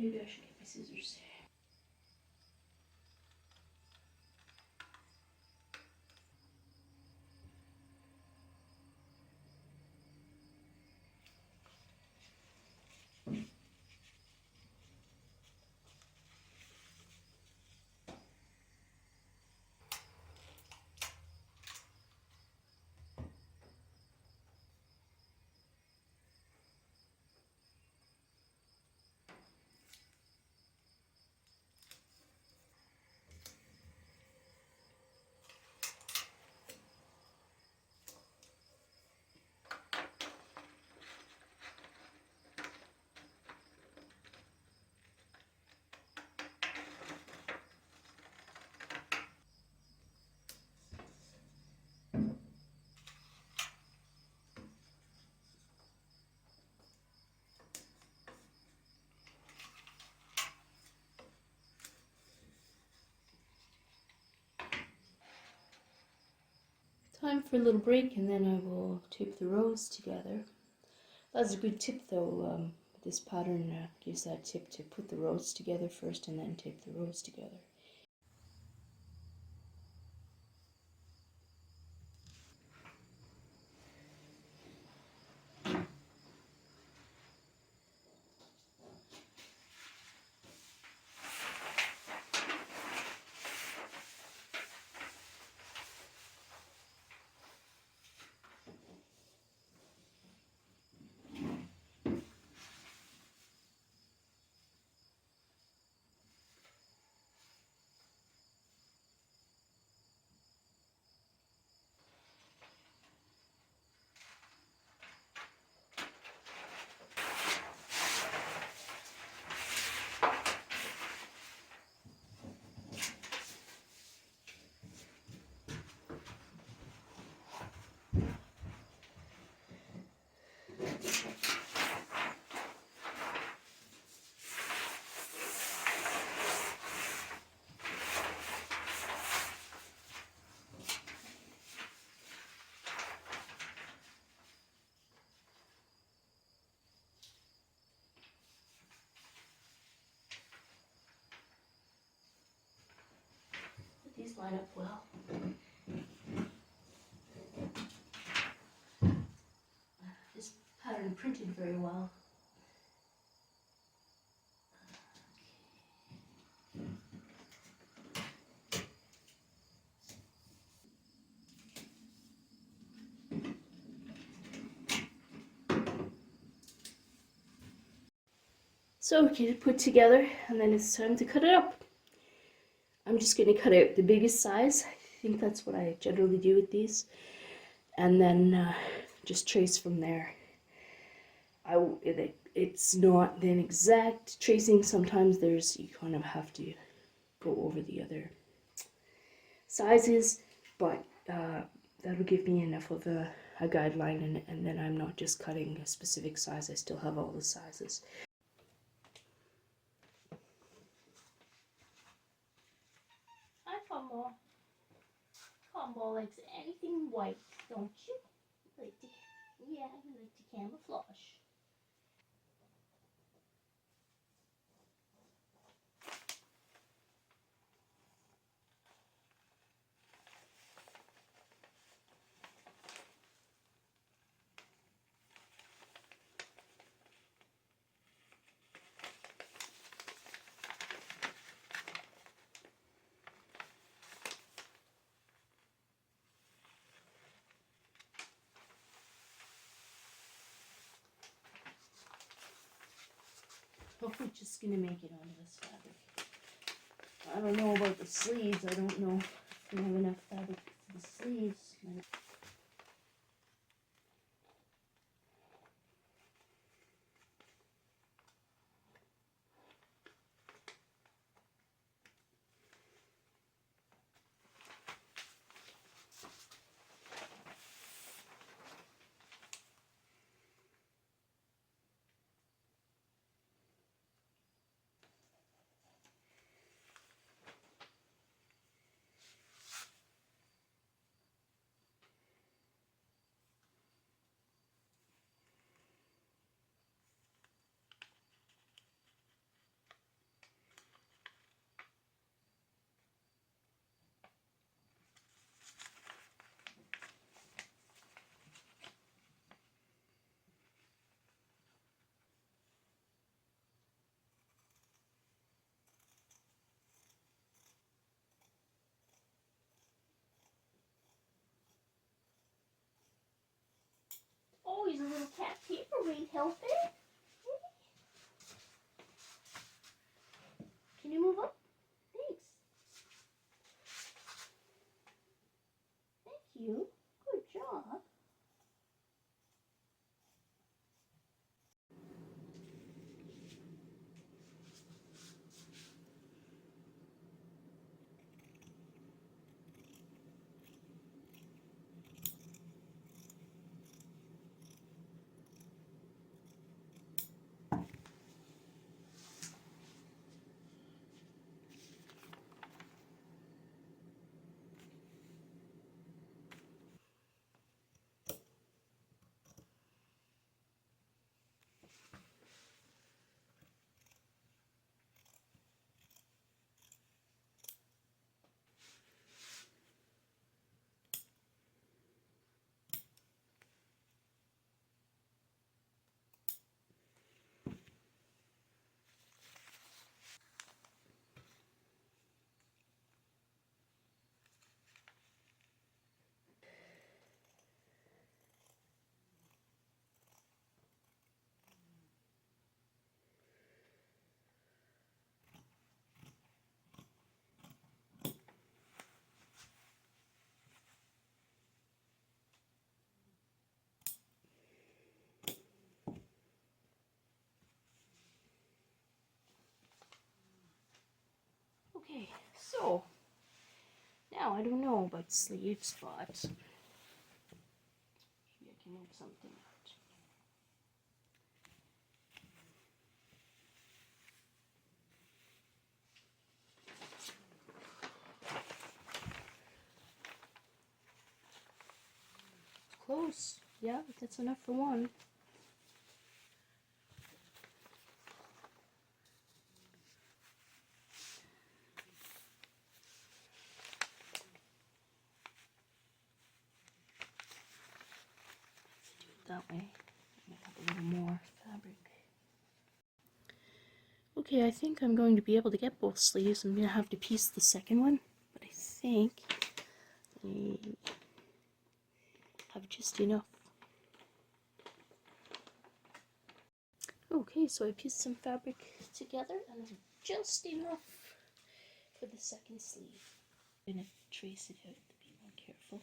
Maybe I should get my scissors. Time for a little break, and then I will tape the rows together. That's a good tip though. This pattern gives that tip to put the rows together first and then tape the rows together. These line up well. This pattern printed very well. So get it put together, and then it's time to cut it up. I'm just going to cut out the biggest size. I think that's what I generally do with these. And then just trace from there. It's not an exact tracing. Sometimes you kind of have to go over the other sizes, but that'll give me enough of a guideline, and then I'm not just cutting a specific size. I still have all the sizes. Combo likes anything white, don't you? Yeah, you like to camouflage. We're just gonna make it onto this fabric. I don't know about the sleeves. I don't know if we have enough fabric for the sleeves. Oh, he's a little cat paperweight helper. Can you move up? Thanks. Thank you. Good job. Okay, so now I don't know about sleeves, but maybe I can move something out. Close. Yeah, that's enough for one. Do it that way. Make up a little more fabric. Okay, I think I'm going to be able to get both sleeves. I'm going to have to piece the second one, but I think I have just enough. Okay, so I pieced some fabric together and just enough for the second sleeve. I'm going to trace it out to be more careful.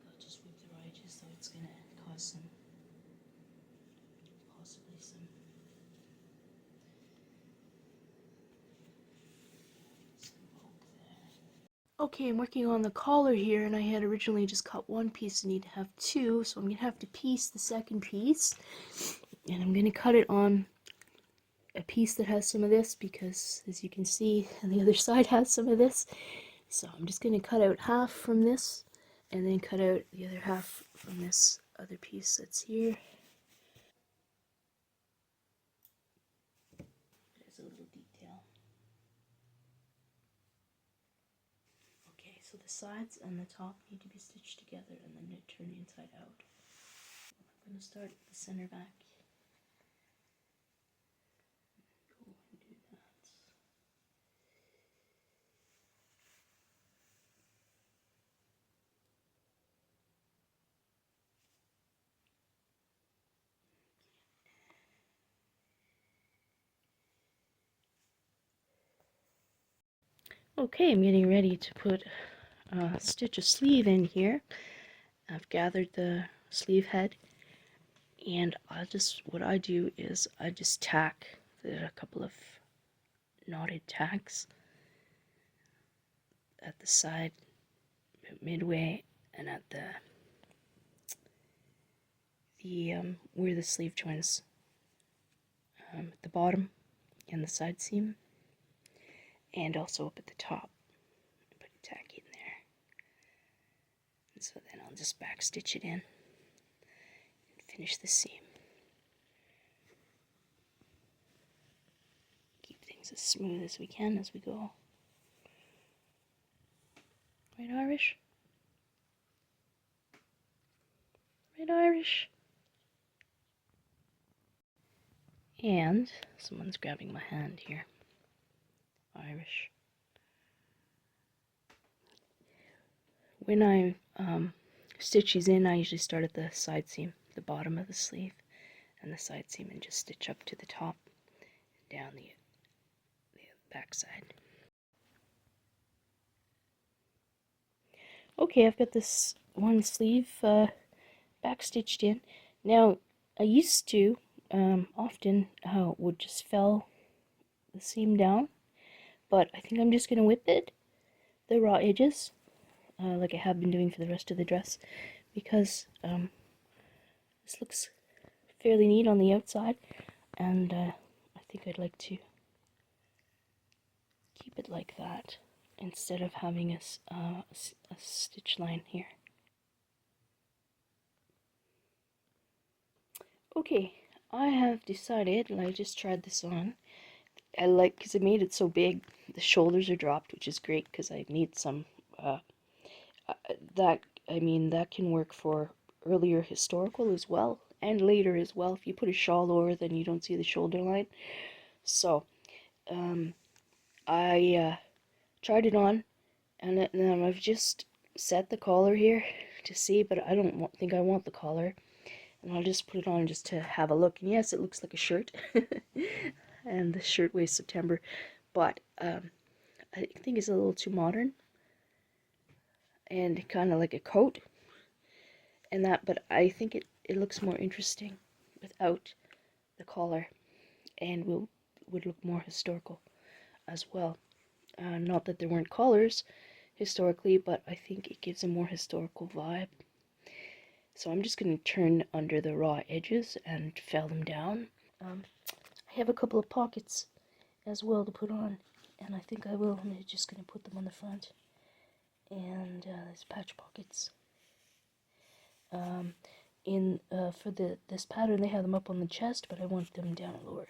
I'll just move the right edges, though it's going to cause possibly some bulk there. Okay, I'm working on the collar here, and I had originally just cut one piece. I need to have two, so I'm going to have to piece the second piece, and I'm going to cut it on a piece that has some of this, because as you can see, the other side has some of this. So I'm just going to cut out half from this, and then cut out the other half from this other piece that's here. There's a little detail. Okay, so the sides and the top need to be stitched together and then turn inside out. I'm going to start at the center back. Go and do that. Okay, I'm getting ready to put stitch a sleeve in here. I've gathered the sleeve head, and what I do is I just tack a couple of knotted tacks at the side, midway, and at the where the sleeve joins, at the bottom and the side seam, and also up at the top. Put a tack in there. so then I'll just back stitch it in and finish the seam. Keep things as smooth as we can as we go. Right, Irish? Right, Irish? And someone's grabbing my hand here. Irish. When I stitch these in, I usually start at the side seam, the bottom of the sleeve, and the side seam, and just stitch up to the top, and down the back side. Okay, I've got this one sleeve back stitched in. Now, I used to often would just fell the seam down, but I think I'm just going to whip it, the raw edges, like I have been doing for the rest of the dress, because this looks fairly neat on the outside, and I think I'd like to keep it like that instead of having a stitch line here. Okay, I have decided, and I just tried this on, I like, because I made it so big, the shoulders are dropped, which is great because I need some, that can work for earlier historical as well, and later as well. If you put a shawl over, then you don't see the shoulder line. So, I tried it on, and then I've just set the collar here to see, but I don't think I want the collar. And I'll just put it on just to have a look. And yes, it looks like a shirt. And the Shirtwaist September. But I think it's a little too modern. And kind of like a coat. And that, but I think it looks more interesting without the collar. And would look more historical as well. Not that there weren't collars historically, but I think it gives a more historical vibe. So I'm just going to turn under the raw edges and fell them down. I have a couple of pockets as well to put on, and I think I will. I'm just going to put them on the front. And there's patch pockets. For this pattern, they have them up on the chest, but I want them down lower.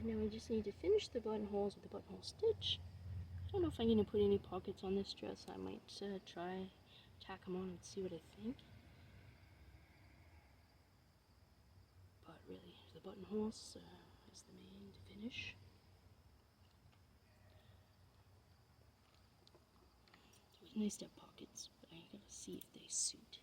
now I just need to finish the buttonholes with the buttonhole stitch. I don't know if I'm going to put any pockets on this dress. I might try tack them on and see what I think. But really, the buttonholes is the main to finish. It was nice to have pockets, but I gotta see if they suit.